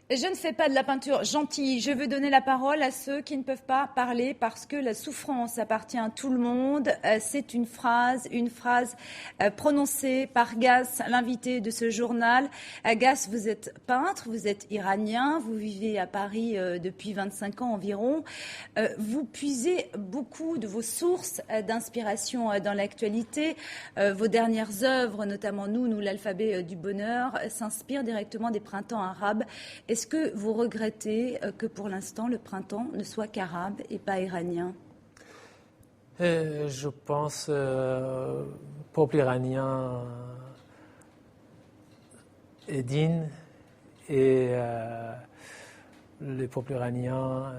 Je ne fais pas de la peinture gentille. Je veux donner la parole à ceux qui ne peuvent pas parler parce que la souffrance appartient à tout le monde. C'est une phrase prononcée par Gass, l'invité de ce journal. Gass, vous êtes peintre, vous êtes iranien, vous vivez à Paris depuis 25 ans environ. Vous puisez beaucoup de vos sources d'inspiration dans l'actualité. Vos dernières œuvres, notamment nous, l'alphabet du bonheur, s'inspirent directement des printemps arabes. Est-ce que vous regrettez que pour l'instant le printemps ne soit qu'arabe et pas iranien ? Je pense le peuple iranien est digne et le peuple iranien,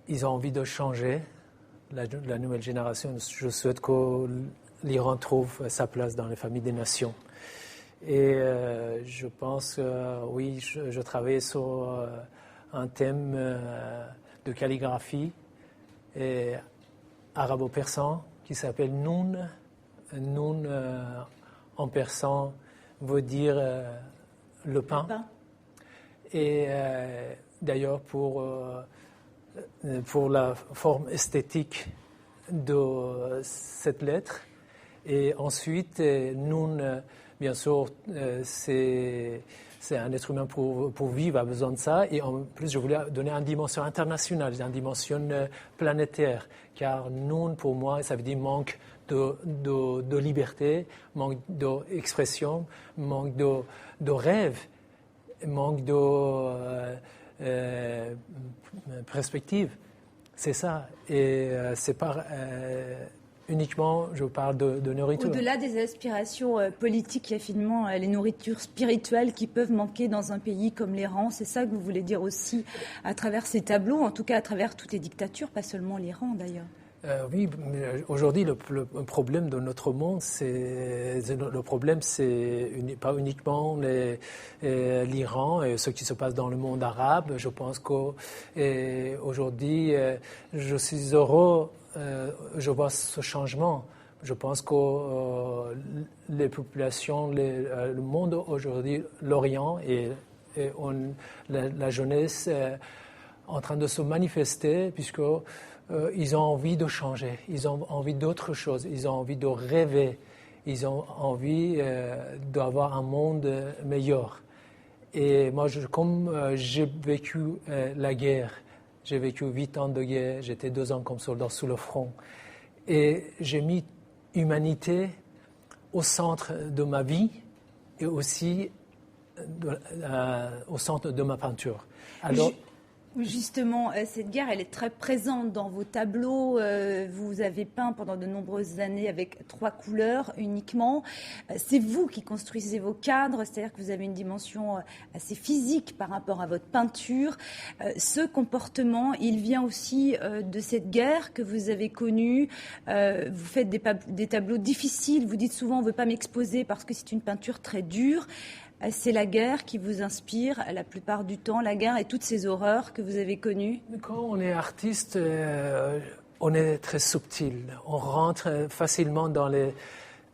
ils ont envie de changer. La nouvelle génération, je souhaite que l'Iran trouve sa place dans les familles des nations. Et je pense que oui, je travaille sur un thème de calligraphie arabo-persan qui s'appelle Noun. Noun en persan veut dire le pain. Et d'ailleurs pour la forme esthétique de cette lettre. Et ensuite, Noun, bien sûr, c'est un être humain pour vivre, a besoin de ça. Et en plus, je voulais donner une dimension internationale, une dimension planétaire. Car Noun, pour moi, ça veut dire manque de liberté, manque d'expression, manque de rêve, manque de perspective. C'est ça. Et c'est pas uniquement, je parle de nourriture. Au-delà des aspirations politiques, il y a finalement les nourritures spirituelles qui peuvent manquer dans un pays comme l'Iran. C'est ça que vous voulez dire aussi à travers ces tableaux, en tout cas à travers toutes les dictatures, pas seulement l'Iran d'ailleurs. Oui, mais aujourd'hui, le problème de notre monde, c'est pas uniquement l'Iran et ce qui se passe dans le monde arabe. Je pense qu'aujourd'hui, je suis heureux, je vois ce changement. Je pense que les populations, le monde aujourd'hui, l'Orient et la jeunesse en train de se manifester, puisque ils ont envie de changer, ils ont envie d'autre chose, ils ont envie de rêver, ils ont envie d'avoir un monde meilleur. Et moi, comme j'ai vécu la guerre, j'ai vécu 8 ans de guerre, j'étais 2 ans comme soldat sous le front, et j'ai mis humanité au centre de ma vie et aussi au centre de ma peinture. Alors, justement, cette guerre, elle est très présente dans vos tableaux. Vous avez peint pendant de nombreuses années avec 3 couleurs uniquement. C'est vous qui construisez vos cadres, c'est-à-dire que vous avez une dimension assez physique par rapport à votre peinture. Ce comportement, il vient aussi de cette guerre que vous avez connue. Vous faites des tableaux difficiles. Vous dites souvent, on ne veut pas m'exposer parce que c'est une peinture très dure. C'est la guerre qui vous inspire la plupart du temps, la guerre et toutes ces horreurs que vous avez connues? Quand on est artiste, on est très subtil. On rentre facilement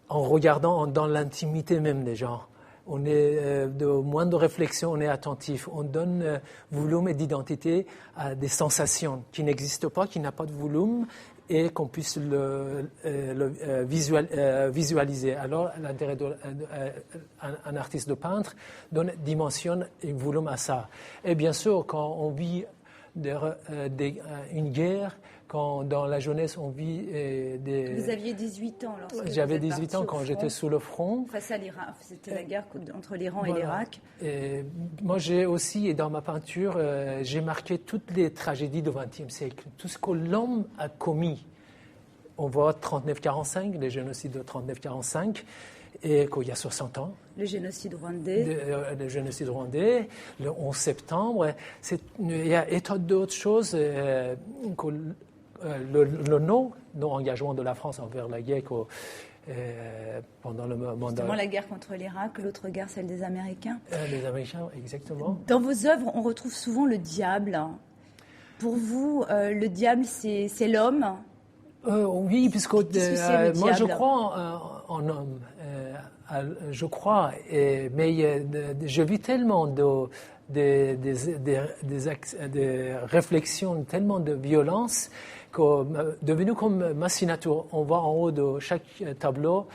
en regardant dans l'intimité même des gens. On est de moins de réflexion, on est attentif. On donne volume et d'identité à des sensations qui n'existent pas, qui n'ont pas de volume, et qu'on puisse le visualiser. Alors, l'intérêt d'un artiste de peintre donne dimension et volume à ça. Et bien sûr, quand on vit une guerre, quand dans la jeunesse on vit Vous aviez 18 ans lorsque J'avais 18 ans quand j'étais sous le front. Face à l'Iran, c'était la guerre entre l'Iran et l'Irak. Et moi j'ai aussi, et dans ma peinture, j'ai marqué toutes les tragédies du XXe siècle, tout ce que l'homme a commis. On voit 39-45, les génocides de 39-45, et qu'il y a 60 ans. Le génocide rwandais. Le génocide rwandais, le 11 septembre. Il y a et d'autres choses que le non-engagement de la France envers la guerre pendant le mandat. Justement, la guerre contre l'Irak, l'autre guerre, celle des Américains. Les Américains, exactement. Dans vos œuvres, on retrouve souvent le diable. Pour vous, le diable, c'est l'homme? Oui, puisque moi je crois en homme, je crois, mais je vis tellement des réflexions, tellement de violence, que devenu comme ma signature. On voit en haut de chaque tableau,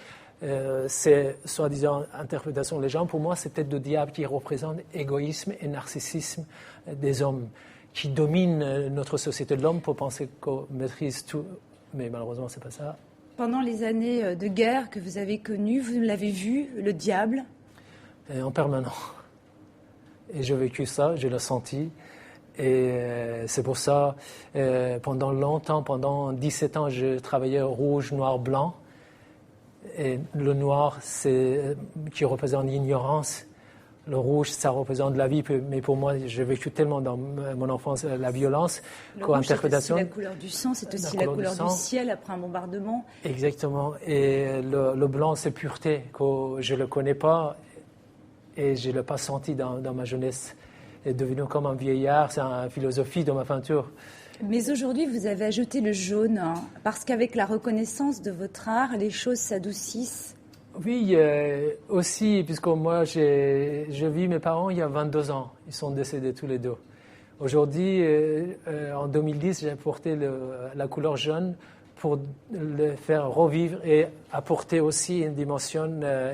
c'est soi-disant interprétation des gens. Pour moi, c'est peut-être le diable qui représente l'égoïsme et le narcissisme des hommes, qui dominent notre société. L'homme pour penser qu'on maîtrise tout, mais malheureusement, c'est pas ça. Pendant les années de guerre que vous avez connues, vous l'avez vu, le diable? En permanence. Et j'ai vécu ça, je l'ai senti. Et c'est pour ça, pendant longtemps, pendant 17 ans, je travaillais rouge, noir, blanc. Et le noir, c'est qui représente l'ignorance. Le rouge, ça représente la vie. Mais pour moi, j'ai vécu tellement dans mon enfance la violence qu'interprétation. C'est la couleur du sang, c'est aussi la couleur du ciel après un bombardement. Exactement. Et le blanc, c'est pureté, que je ne le connais pas et je ne l'ai pas senti dans ma jeunesse. C'est devenu comme un vieillard, c'est une philosophie dans ma peinture. Mais aujourd'hui, vous avez ajouté le jaune, hein, parce qu'avec la reconnaissance de votre art, les choses s'adoucissent. Oui, aussi, puisque moi, je vis mes parents il y a 22 ans. Ils sont décédés tous les deux. Aujourd'hui, en 2010, j'ai apporté la couleur jaune pour le faire revivre et apporter aussi une dimension,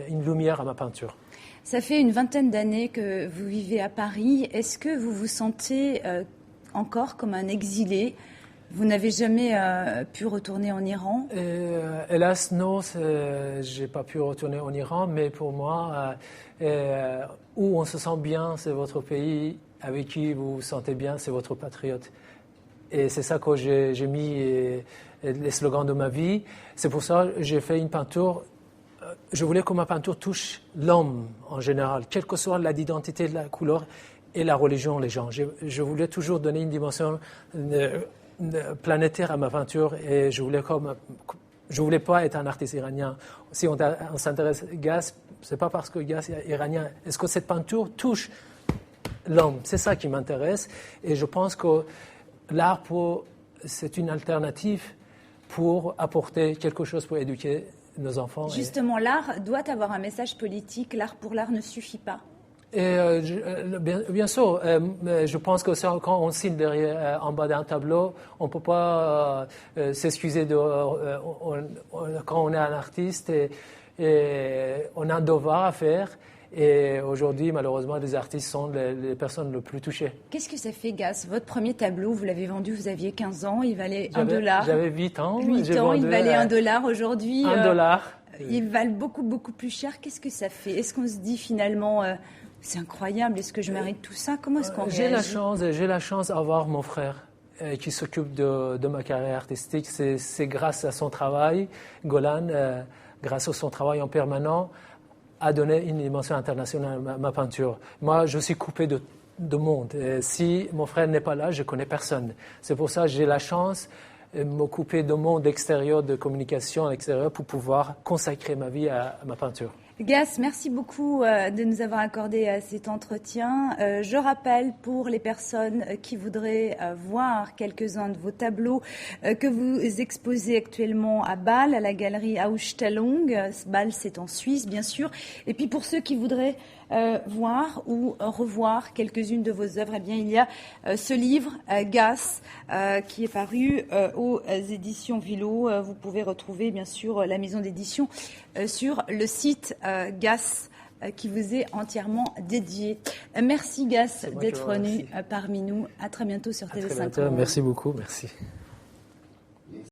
une lumière à ma peinture. Ça fait une vingtaine d'années que vous vivez à Paris. Est-ce que vous vous sentez encore comme un exilé? Vous n'avez jamais pu retourner en Iran? Hélas, non, je n'ai pas pu retourner en Iran, mais pour moi, où on se sent bien, c'est votre pays, avec qui vous vous sentez bien, c'est votre patriote. Et c'est ça que j'ai mis les slogans de ma vie. C'est pour ça que j'ai fait une peinture. Je voulais que ma peinture touche l'homme en général, quelle que soit l'identité, la couleur et la religion, les gens. Je voulais toujours donner une dimension planétaire à ma peinture et je voulais pas être un artiste iranien. Si on s'intéresse à Gass, c'est pas parce que Gass est iranien. Est-ce que cette peinture touche l'homme? C'est ça qui m'intéresse et je pense que l'art, c'est une alternative pour apporter quelque chose pour éduquer nos enfants. Justement, l'art doit avoir un message politique. L'art pour l'art ne suffit pas. Bien sûr, je pense que quand on signe derrière, en bas d'un tableau, on ne peut pas s'excuser quand on est un artiste et on a un devoir à faire. Et aujourd'hui, malheureusement, les artistes sont les personnes les plus touchées. Qu'est-ce que ça fait, Gass? Votre premier tableau, vous l'avez vendu, vous aviez 15 ans, il valait $1. J'avais 8 ans. 8 ans, il valait $1. Aujourd'hui, $1. Ils valent beaucoup, beaucoup plus cher. Qu'est-ce que ça fait? Est-ce qu'on se dit finalement, c'est incroyable, est-ce que je mérite tout ça? Comment est-ce qu'on réagit? J'ai la chance d'avoir mon frère qui s'occupe de ma carrière artistique. C'est grâce à son travail, Golan, grâce à son travail en permanent, a donné une dimension internationale à ma peinture. Moi, je suis coupé de monde. Et si mon frère n'est pas là, je ne connais personne. C'est pour ça que j'ai la chance de m'occuper du monde extérieur, de communication extérieure, pour pouvoir consacrer ma vie à ma peinture. Gass, merci beaucoup de nous avoir accordé cet entretien. Je rappelle pour les personnes qui voudraient voir quelques-uns de vos tableaux que vous exposez actuellement à Bâle, à la galerie Ausstellung. Bâle, c'est en Suisse, bien sûr. Et puis pour ceux qui voudraient voir ou revoir quelques-unes de vos œuvres, eh bien, il y a ce livre, Gass, qui est paru aux éditions Villot. Vous pouvez retrouver, bien sûr, la maison d'édition sur le site Gass, qui vous est entièrement dédié. Merci, Gass, d'être venu parmi nous. À très bientôt sur TV5. Merci beaucoup, merci.